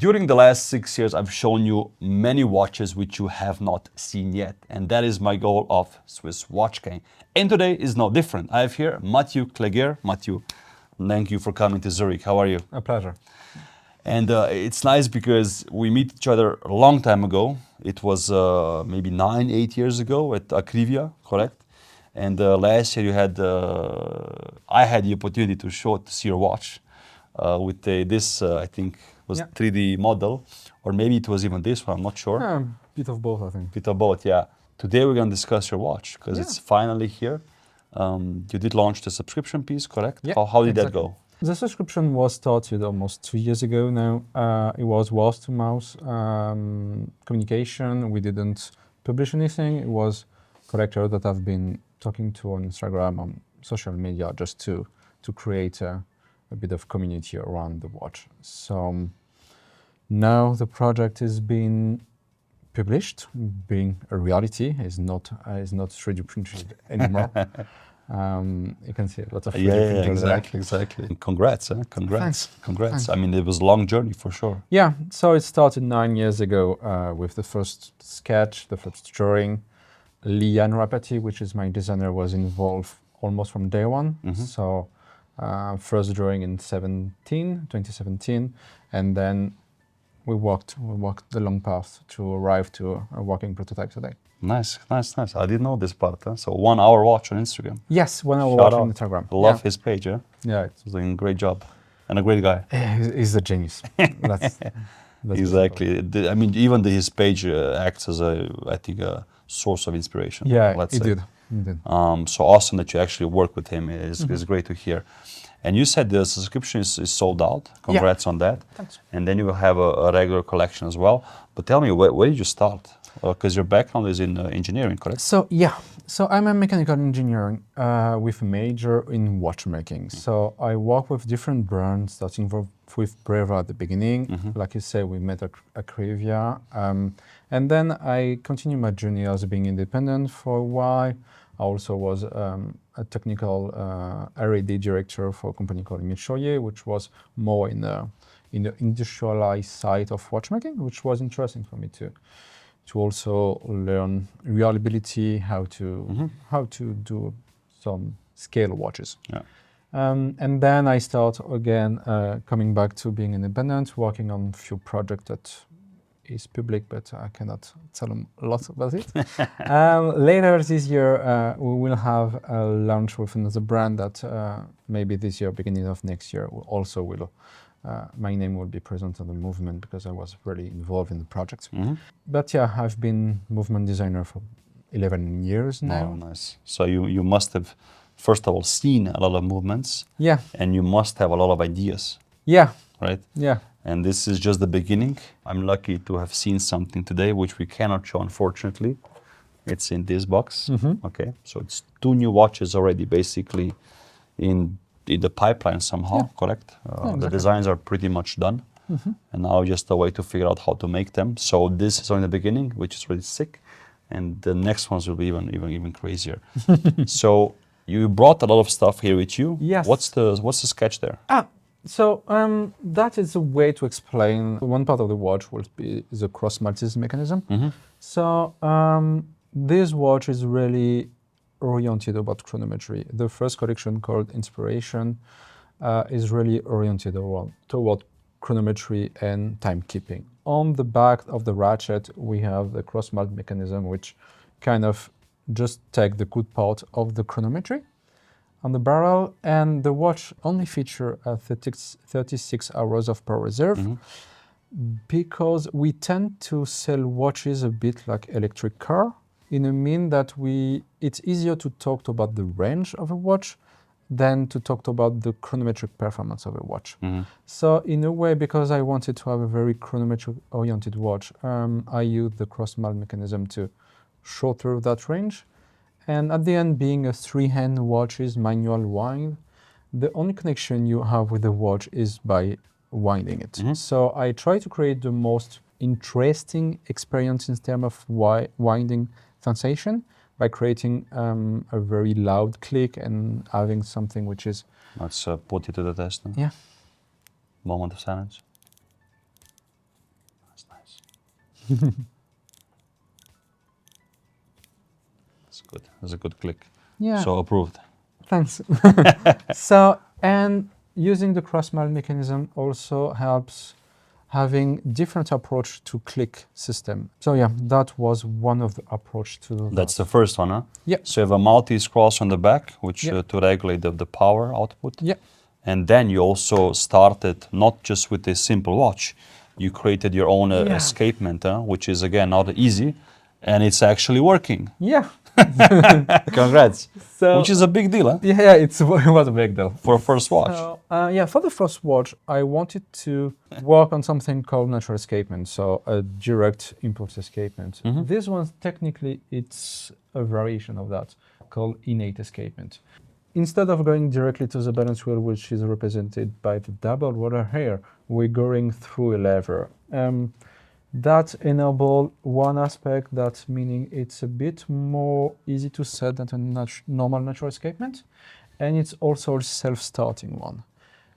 During the last 6 years, I've shown you many watches which you have not seen yet. And that is my goal of Swiss Watch Gang. And today is no different. I have here Mathieu Cleguer. Mathieu, thank you for coming to Zurich. How are you? A pleasure. And it's nice because we meet each other a long time ago. It was maybe 8 years ago at Akrivia, correct? And last year you had, I had the opportunity to see your watch with this, I think, was 3D model, or maybe it was even this one, I'm not sure. Yeah, bit of both, I think. Bit of both, yeah. Today we're going to discuss your watch because it's finally here. You did launch the subscription piece, correct? Yeah, How did that go? The subscription was started almost 2 years ago now. It was word-to-mouth communication. We didn't publish anything. It was collectors that I've been talking to on Instagram, on social media, just to create a bit of community around the watch. So now the project is being published, being a reality. Is not 3D printed anymore. You can see a lot of 3D printers there. Exactly. And congrats, congrats. Thanks. I mean, it was a long journey for sure. Yeah, so it started 9 years ago with the first sketch, the first drawing. Lian Rapati, which is my designer, was involved almost from day one. So first drawing in 2017, and then we walked the long path to arrive to a working prototype today. Nice. I didn't know this part. Huh? So 1 hour watch on Instagram. Yes, 1 hour watch on Instagram. Love his page. Yeah, yeah, he's doing a great job and a great guy. He's a genius. That's exactly. I mean, even his page acts as I think a source of inspiration. Yeah, let's it say. did. So awesome that you actually work with him. It's great to hear. And you said the subscription is sold out. Congrats on that. Thanks. And then you will have a regular collection as well. But tell me, where did you start? Because your background is in engineering, correct? So I'm a mechanical engineer with a major in watchmaking. So I work with different brands, starting with Breva at the beginning. Like you say, we met at Akrivia. And then I continued my journey as being independent for a while. I also was a technical R&D director for a company called Mitchoyer, which was more in the industrialized side of watchmaking, which was interesting for me to also learn reliability, how to do some scale watches. Yeah. And then I start again coming back to being independent, working on a few projects that is public, but I cannot tell them a lot about it. Later this year, we will have a launch with another brand that maybe this year, beginning of next year, my name will be present on the movement because I was really involved in the project. But yeah, I've been movement designer for 11 years now. Oh, nice. So you must have, first of all, seen a lot of movements. Yeah. And you must have a lot of ideas. Yeah. Right? Yeah. And this is just the beginning. I'm lucky to have seen something today, which we cannot show, unfortunately. It's in this box. Okay. So it's 2 new watches already, basically, in the pipeline somehow, correct? Exactly. The designs are pretty much done. And now just a way to figure out how to make them. So this is only the beginning, which is really sick. And the next ones will be even crazier. So you brought a lot of stuff here with you. Yes. What's the sketch there? So that is a way to explain. One part of the watch will be the cross maltese mechanism. So this watch is really oriented about chronometry. The first collection, called Inspiration, is really oriented toward chronometry and timekeeping. On the back of the ratchet, we have the cross malt mechanism, which kind of just take the good part of the chronometry on the barrel, and the watch only feature 36 hours of power reserve, because we tend to sell watches a bit like electric car, in a mean that it's easier to talk about the range of a watch than to talk about the chronometric performance of a watch. So in a way, because I wanted to have a very chronometric oriented watch, I used the cross malt mechanism to shorter that range. And at the end, being a 3-hand watch is manual wind, the only connection you have with the watch is by winding it. So I try to create the most interesting experience in terms of winding sensation by creating a very loud click and having something which is... Let's put it to the test now. Yeah. Moment of silence. That's good. That's a good click. Yeah. So approved. Thanks. So, and using the cross-malt mechanism also helps having different approach to click system. So yeah, that was one of the approach to That's that. the first one, huh? Yeah. So you have a maltese cross on the back, which Yeah. to regulate the power output. Yeah. And then you also started not just with a simple watch, you created your own Yeah. escapement, which is again not easy, and it's actually working. Yeah. Congrats. So Which is a big deal, huh? yeah, it was a big deal. For a first watch. So, yeah, for the first watch, I wanted to work on something called natural escapement, so a direct impulse escapement. This one, technically, it's a variation of that called innate escapement. Instead of going directly to the balance wheel, which is represented by the double roller here, we're going through a lever. That enable one aspect, that meaning it's a bit more easy to set than a normal natural escapement, and it's also a self-starting one.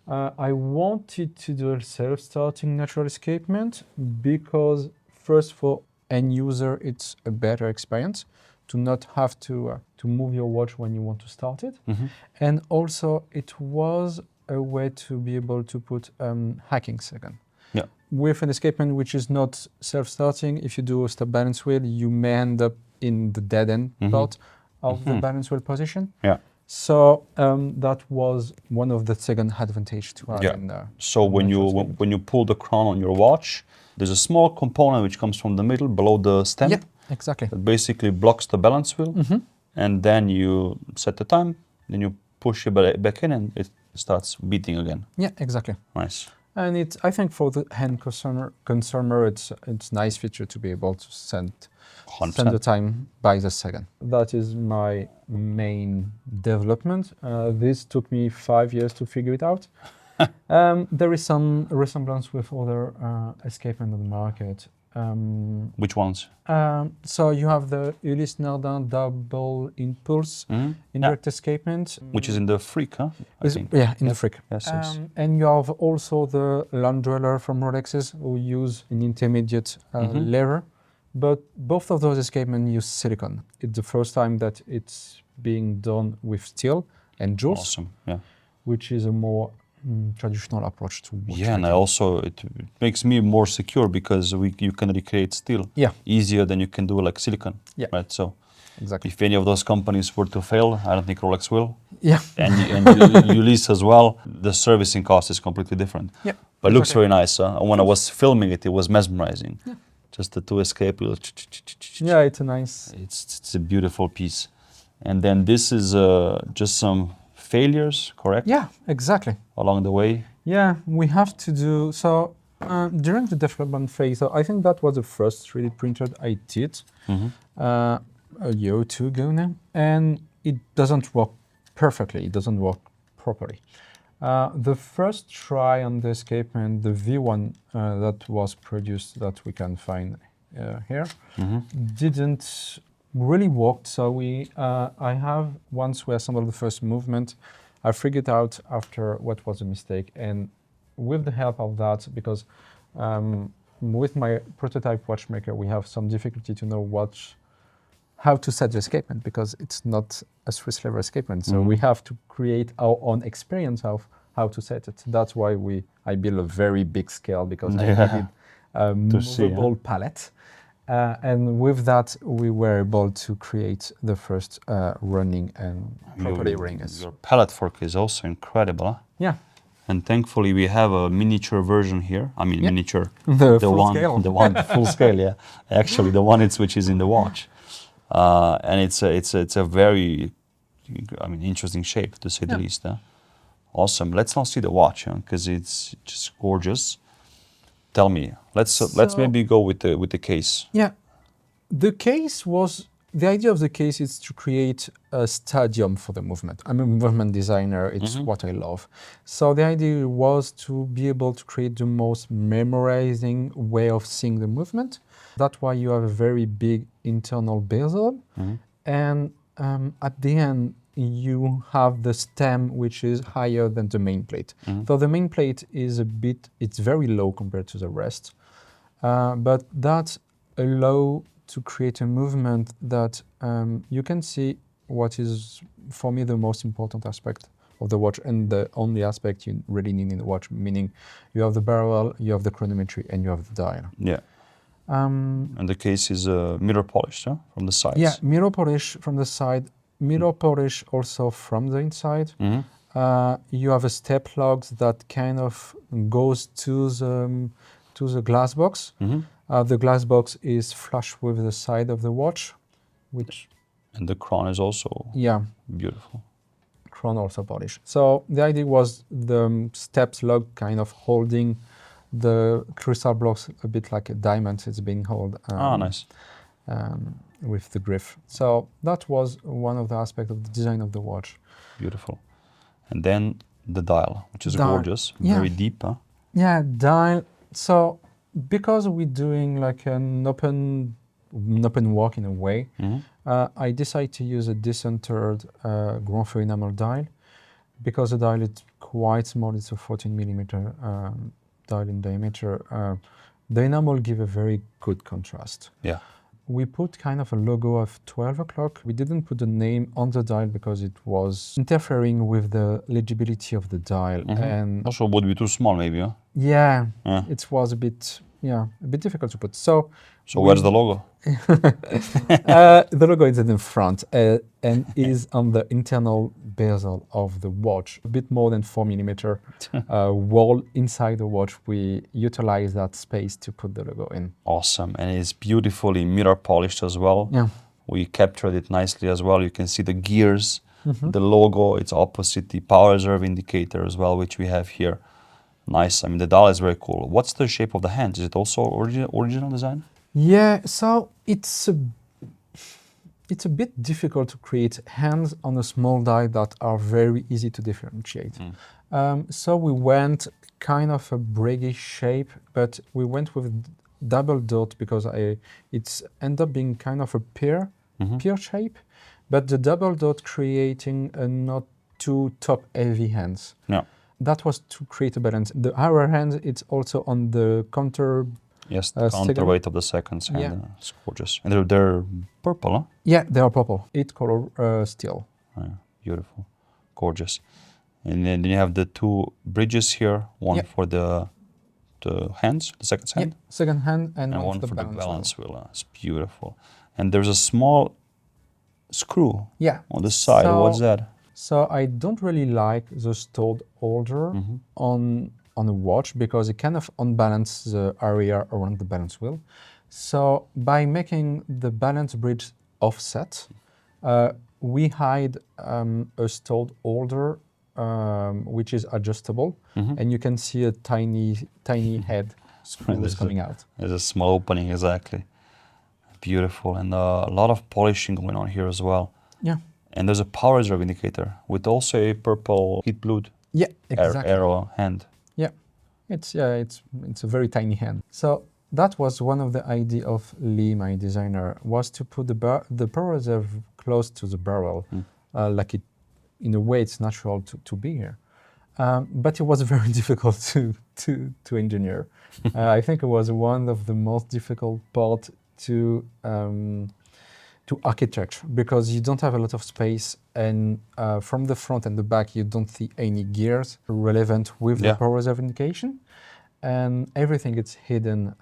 I wanted to do a self-starting natural escapement because first for end user it's a better experience to not have to move your watch when you want to start it, and also it was a way to be able to put hacking second. Yeah. With an escapement which is not self-starting, if you do a stop balance wheel, you may end up in the dead end part of the balance wheel position. Yeah. So that was one of the second advantage to have in So when you pull the crown on your watch, there's a small component which comes from the middle below the stem. Yeah, exactly. That basically blocks the balance wheel, and then you set the time, then you push it back in, and it starts beating again. Yeah, exactly. Nice. And it's, I think for the end consumer, it's nice feature to be able to send the time by the second. That is my main development. This took me 5 years to figure it out. There is some resemblance with other escapement on the market. Which ones? So you have the Ulysse Nardin double impulse indirect escapement, which is in the Freak, huh? Yeah, in the Freak. Yes, yes. And you have also the Land Dweller from Rolexes who use an intermediate lever. But both of those escapements use silicon. It's the first time that it's being done with steel and jewels. Awesome, yeah. Which is a more traditional approach to watch Yeah, and I also it makes me more secure because you can recreate steel easier than you can do like silicon. Yeah. Right. So exactly. If any of those companies were to fail, I don't think Rolex will. Yeah. And Ulysse as well. The servicing cost is completely different. Yeah. But it looks very nice. When I was filming it, it was mesmerizing. Yeah. Just the two escape. Yeah, it's a nice. It's a beautiful piece. And then this is just some failures, correct? Yeah, exactly. Along the way. Yeah, we have to do so during the development phase. I think that was the first 3D printer I did a year or two ago now, and it doesn't work perfectly. It doesn't work properly. The first try on the escapement, the V1 that was produced that we can find here, didn't really work. So I have, once we assembled the first movement, I figured out after what was a mistake, and with the help of that, because with my prototype watchmaker, we have some difficulty to know how to set the escapement, because it's not a Swiss lever escapement. So we have to create our own experience of how to set it. That's why I built a very big scale, because I needed a movable palette. And with that, we were able to create the first running and properly rings. Your palette fork is also incredible. Huh? Yeah. And thankfully, we have a miniature version here. I mean, miniature. The full scale. The one full scale, yeah. Actually, the one which is in the watch. And it's a very, interesting shape, to say the least. Awesome. Let's now see the watch, because it's just gorgeous. Tell me. Let's maybe go with the case. Yeah, the case was. The idea of the case is to create a stadium for the movement. I'm a movement designer. It's what I love. So the idea was to be able to create the most memorizing way of seeing the movement. That's why you have a very big internal bezel. And at the end, you have the stem, which is higher than the main plate. So the main plate is it's very low compared to the rest. But that allow to create a movement that you can see what is, for me, the most important aspect of the watch and the only aspect you really need in the watch, meaning you have the barrel, you have the chronometry, and you have the dial. Yeah. And the case is mirror polished, huh? From the sides. Yeah, mirror polish from the side, mirror polish also from the inside. You have a step logs that kind of goes to the glass box. The glass box is flush with the side of the watch, which And the crown is also beautiful. crown also polish. So the idea was the steps log kind of holding the crystal blocks a bit like a diamond. It's being held Nice. with the griff. So that was one of the aspects of the design of the watch. Beautiful. And then the dial, which is Dial. gorgeous, very deep, huh? Yeah, dial. So because we're doing like an open walk in a way, I decided to use a decentered Grand Feu enamel dial because the dial is quite small. It's a 14 millimeter dial in diameter. The enamel give a very good contrast. Yeah. We put kind of a logo of 12 o'clock. We didn't put the name on the dial because it was interfering with the legibility of the dial. And Also would be too small maybe, huh? yeah, it was a bit difficult to put. So where's the logo? the logo is in the front and is on the internal bezel of the watch. A bit more than 4 millimeter wall inside the watch. We utilize that space to put the logo in. Awesome. And it's beautifully mirror polished as well. Yeah. We captured it nicely as well. You can see the gears, the logo, it's opposite the power reserve indicator as well, which we have here. Nice. I mean, the dial is very cool. What's the shape of the hand? Is it also original design? Yeah, so it's a bit difficult to create hands on a small dial that are very easy to differentiate. So we went kind of a briggish shape, but we went with double dot because it's end up being kind of a pear shape, but the double dot creating a not too top heavy hands. Yeah. That was to create a balance. Our hand, it's also on the counter. Yes, the counterweight of the seconds hand. Yeah. It's gorgeous. And they're purple, huh? Yeah, they are purple. 8 color steel. Beautiful. Gorgeous. And then you have the two bridges here, one for the hands, the second hand. Yeah, second hand and one for for the balance balance wheel. It's beautiful. And there's a small screw on the side. What's that? So I don't really like the stowed holder on a watch because it kind of unbalances the area around the balance wheel. So by making the balance bridge offset, we hide a stowed holder which is adjustable, and you can see a tiny head screw is coming out. There's a small opening, exactly. Beautiful, and a lot of polishing going on here as well. Yeah. And there's a power reserve indicator with also a purple heat blued arrow hand. Yeah, it's a very tiny hand. So that was one of the idea of Lee, my designer, was to put the power reserve close to the barrel, like it. In a way, it's natural to be here, but it was very difficult to engineer. I think it was one of the most difficult part to architecture because you don't have a lot of space, and from the front and the back you don't see any gears relevant with the power reserve indication, and everything is hidden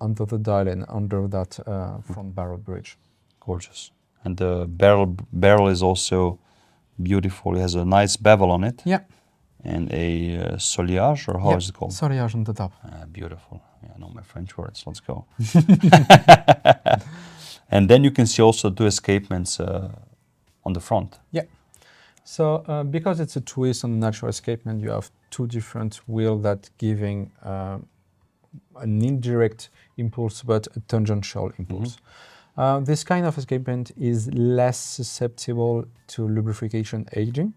under the dial and under that front barrel bridge. Gorgeous. And the barrel is also beautiful. It has a nice bevel on it. Yeah. And a soleage, or how is it called? Soleage on the top. Beautiful. Yeah, I know my French words. Let's go. And then you can see also two escapements on the front. Yeah. So because it's a twist on the natural escapement, you have two different wheels that giving an indirect impulse but a tangential impulse. This kind of escapement is less susceptible to lubrication aging,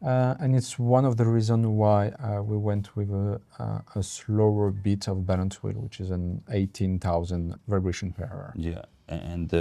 and it's one of the reasons why we went with a slower beat of balance wheel, which is an 18,000 vibration per hour. Yeah, and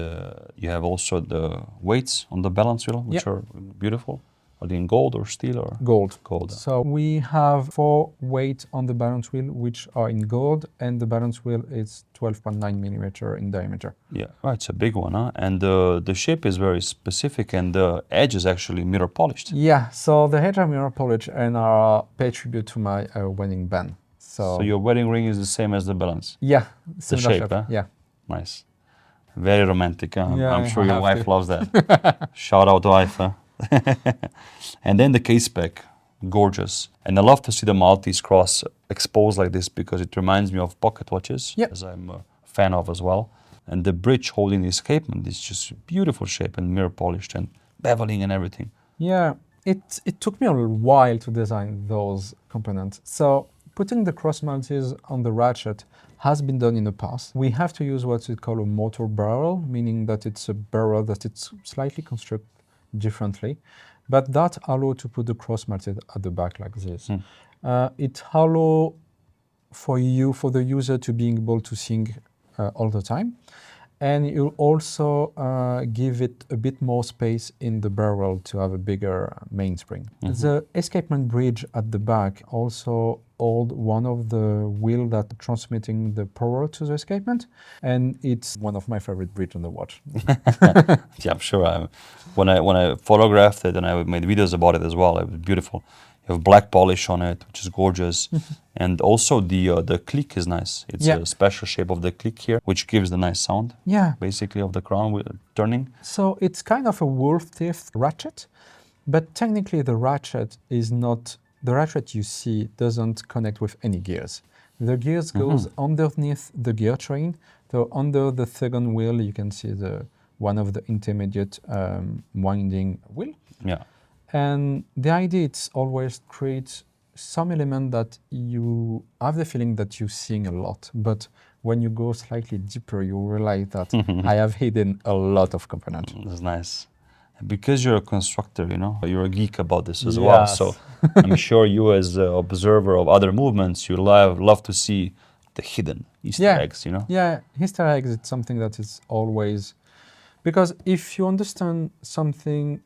you have also the weights on the balance wheel, which are beautiful. Are they in gold or steel or? Gold. Gold. So we have 4 weights on the balance wheel, which are in gold, and the balance wheel is 12.9 millimeter in diameter. Yeah, right, it's a big one, huh? And the shape is very specific, and the edge is actually mirror polished. Yeah, so the edge are mirror polished and are pay tribute to my wedding band. So your wedding ring is the same as the balance? Yeah, The similar shape, huh? Yeah. Nice. Very romantic. Huh? Yeah, I'm sure I your have wife to. loves that. Shout out wife. Huh? And then the Caseback, gorgeous. And I love to see the Maltese cross exposed like this because it reminds me of pocket watches, Yep. as I'm a fan of as well. And the bridge holding the Escapement is just beautiful shape and mirror polished and beveling and everything. Yeah, it took me a little while to design those components. So putting the cross Maltese on the ratchet has been done in the past. We have to use what we call a motor barrel, meaning that it's a barrel that it's slightly constructed differently, but that allows to put the cross Maltese at the back like this. It allows for the user to be able to sing all the time. And you also give it a bit more space in the barrel to have a bigger mainspring. The escapement bridge at the back also hold one of the wheel that transmitting the power to the escapement, and it's one of my favorite bridge on the watch. Yeah, I'm sure. When I photographed it and I made videos about it as well, it was beautiful. You have black polish on it, which is gorgeous, and also the click is nice. It's a special shape of the click here, which gives the nice sound. Yeah. Basically, of the crown turning. So it's kind of a wolf teeth ratchet, but technically the ratchet is not. The ratchet you see doesn't connect with any gears. The gears goes underneath the gear train. So under the second wheel, you can see one of the intermediate winding wheel. Yeah. And the idea is always create some element that you have the feeling that you sing a lot, but when you go slightly deeper, you realize that I have hidden a lot of components. That's nice. Because you're a constructor, you're a geek about this as well. So I'm sure you, as an observer of other movements, you love to see the hidden Easter eggs, Yeah, Easter eggs, it's something that is always, because if you understand something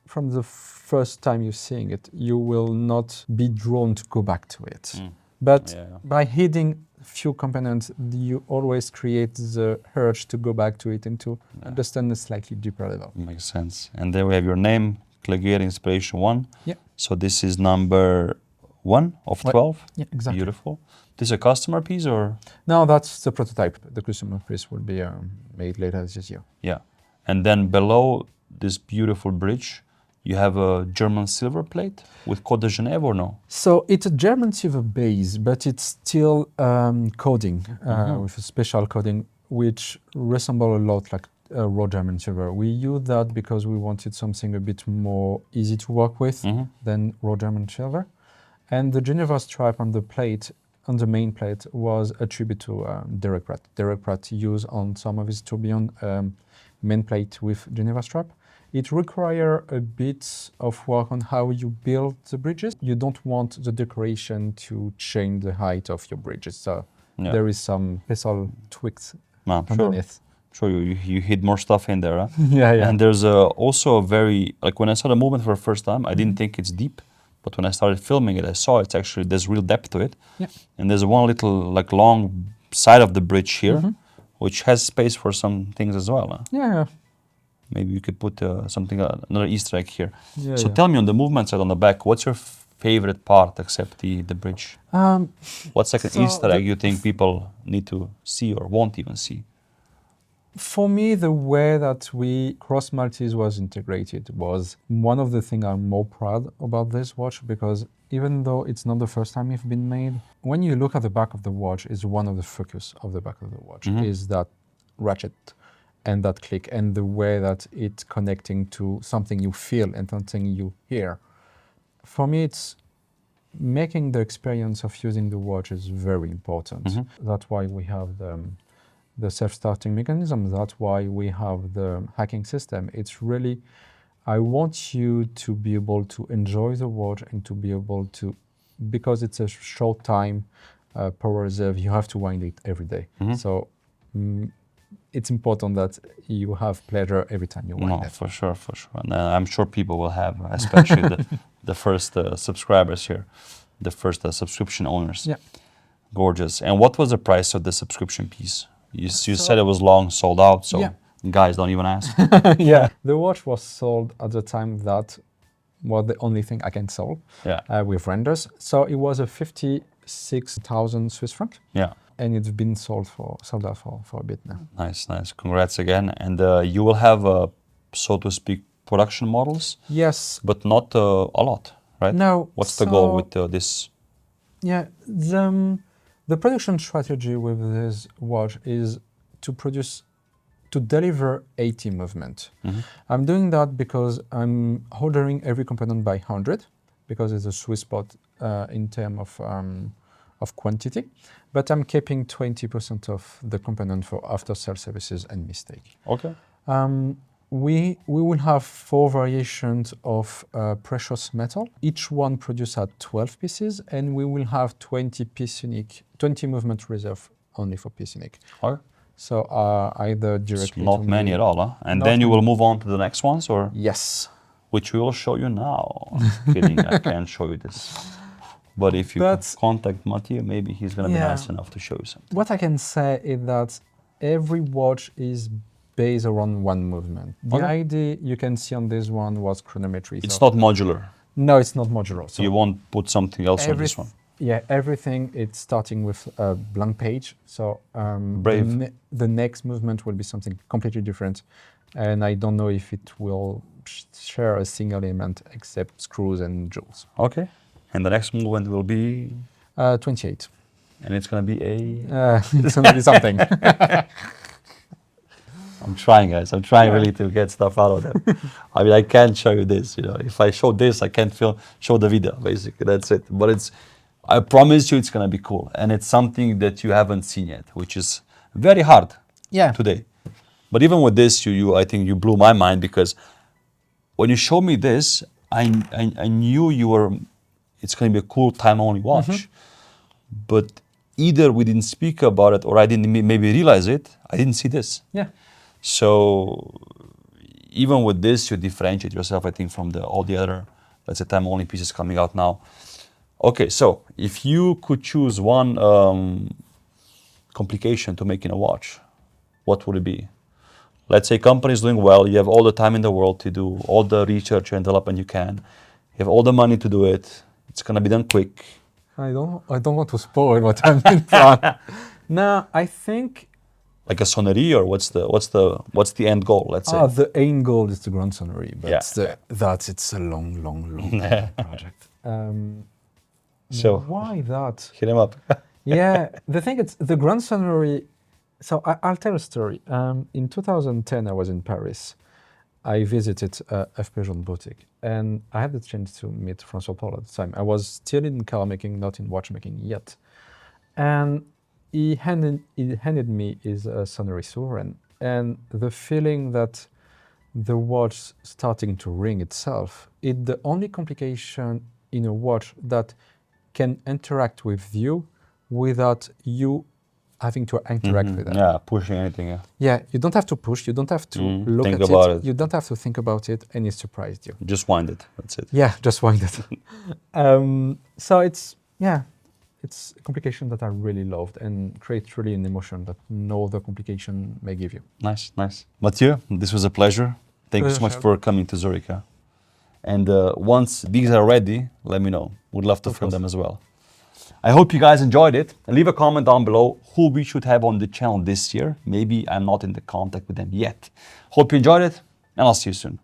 from the first time you're seeing it, you will not be drawn to go back to it. But by hiding few components, you always create the urge to go back to it and to understand a slightly deeper level. Makes sense. And then we have your name, Cleguer Inspiration 1. Yeah. So this is number 1 of 12. Yeah, exactly. Beautiful. This is a customer piece or? No, that's the prototype. The customer piece will be made later this year. Yeah. And then below this beautiful bridge, you have a German silver plate with Côte de Genève or no? So it's a German silver base, but it's still coding with a special coding, which resemble a lot like raw German silver. We use that because we wanted something a bit more easy to work with than raw German silver. And the Geneva stripe on the plate, on the main plate, was a tribute to Derek Pratt. Derek Pratt used on some of his tourbillon main plate with Geneva stripe. It requires a bit of work on how you build the bridges. You don't want the decoration to change the height of your bridges. So there is some special tweaks underneath. Sure, you hid more stuff in there, huh? Yeah. And there's also a very, like when I saw the movement for the first time, I didn't think it's deep. But when I started filming it, I saw it's actually, there's real depth to it. Yeah. And there's one little like long side of the bridge here, which has space for some things as well. Huh? Yeah. Maybe you could put another Easter egg here. So tell me on the movement side on the back, what's your favorite part except the bridge? What's like an Easter egg you think people need to see or won't even see? For me, the way that cross Maltese was integrated was one of the things I'm more proud about this watch, because even though it's not the first time it's been made, when you look at the back of the watch, is one of the focus of the back of the watch is that ratchet and that click and the way that it's connecting to something you feel and something you hear. For me, it's making the experience of using the watch is very important. That's why we have the self-starting mechanism. That's why we have the hacking system. It's really, I want you to be able to enjoy the watch and to be able to, because it's a short time power reserve, you have to wind it every day. So it's important that you have pleasure every time you No, wind it. for sure, for sure. And I'm sure people will have, especially the first subscribers here, the first subscription owners. Yeah. Gorgeous. And what was the price of the subscription piece? You So- said it was long sold out, so Yeah. guys, don't even ask. Yeah. The watch was sold at the time that was the only thing I can sell Yeah, with renders. So it was a 56,000 Swiss franc, yeah. and it's been sold out for a bit now. Nice, nice. Congrats again. And you will have, so to speak, production models, Yes. but not a lot, right? No. What's the goal so- with this? Yeah, the production strategy with this watch is to deliver 80 movement. Mhm. I'm doing that because I'm ordering every component by 100, because it's a sweet spot in terms of quantity, but I'm keeping 20% of the component for after-sale services and mistake. Okay. We will have 4 variations of precious metal. Each one produced at 12 pieces, and we will have 20 movement reserve only for piece unique. Okay. So either It's directly not to many me- at all, huh? And Not then you many. will move on to the next ones, or Yes. which we will show you now. I'm kidding, I can't show you this. But if you But- contact Mathieu, maybe he's gonna be Yeah. nice enough to show you something. What I can say is that every watch is based around one movement. The Okay. idea you can see on this one was chronometry. It's so- not modular. No, it's not modular. So You won't put something else on this one. Yeah, everything. It's starting with a blank page. So Brave. The next movement will be something completely different, and I don't know if it will share a single element except screws and jewels. Okay. And the next movement will be, 28. and it's gonna be a. It's gonna be something. I'm trying, guys. I'm trying really to get stuff out of them. I mean, I can't show you this. You know, if I show this, I can't show the video. Basically, that's it. But I promise you, it's gonna be cool, and it's something that you haven't seen yet, which is very hard Yeah. today. But even with this, I think you blew my mind, because when you showed me this, I knew it's gonna be a cool time-only watch. But either we didn't speak about it, or I didn't maybe realize it. I didn't see this. Yeah. So even with this, you differentiate yourself, I think, from all the other, let's say, time-only pieces coming out now. Okay, so if you could choose one complication to making a watch, what would it be? Let's say company is doing well, you have all the time in the world to do all the research and development you can. You have all the money to do it. It's gonna be done quick. I don't want to spoil what I'm in front. No, I think Like a sonnerie, or what's the end goal? Let's say. the aim goal is the Grand Sonnery, but Yeah. it's a long project. So Why that? hit him up. Yeah, the thing is, the Grand Sonnery. So I'll tell a story. In 2010, I was in Paris. I visited Escapement boutique, and I had the chance to meet François Paul at the time. I was still in car making, not in watchmaking yet, and he handed me his Sonnery Sovereign, and the feeling that the watch starting to ring itself is the only complication in a watch that can interact with you without you having to interact with it. Yeah, pushing anything. Yeah. Yeah, you don't have to push, you don't have to look think at about it, it. you don't have to think about it, and it surprised you. Just wind it. That's it. Yeah, just wind it. So it's a complication that I really loved and creates really an emotion that no other complication may give you. Nice, nice. Mathieu, this was a pleasure. Thank you so much for coming to Zurich. Huh? And once these are ready, let me know. We'd love to film them as well. I hope you guys enjoyed it. And leave a comment down below who we should have on the channel this year. Maybe I'm not in the contact with them yet. Hope you enjoyed it, and I'll see you soon.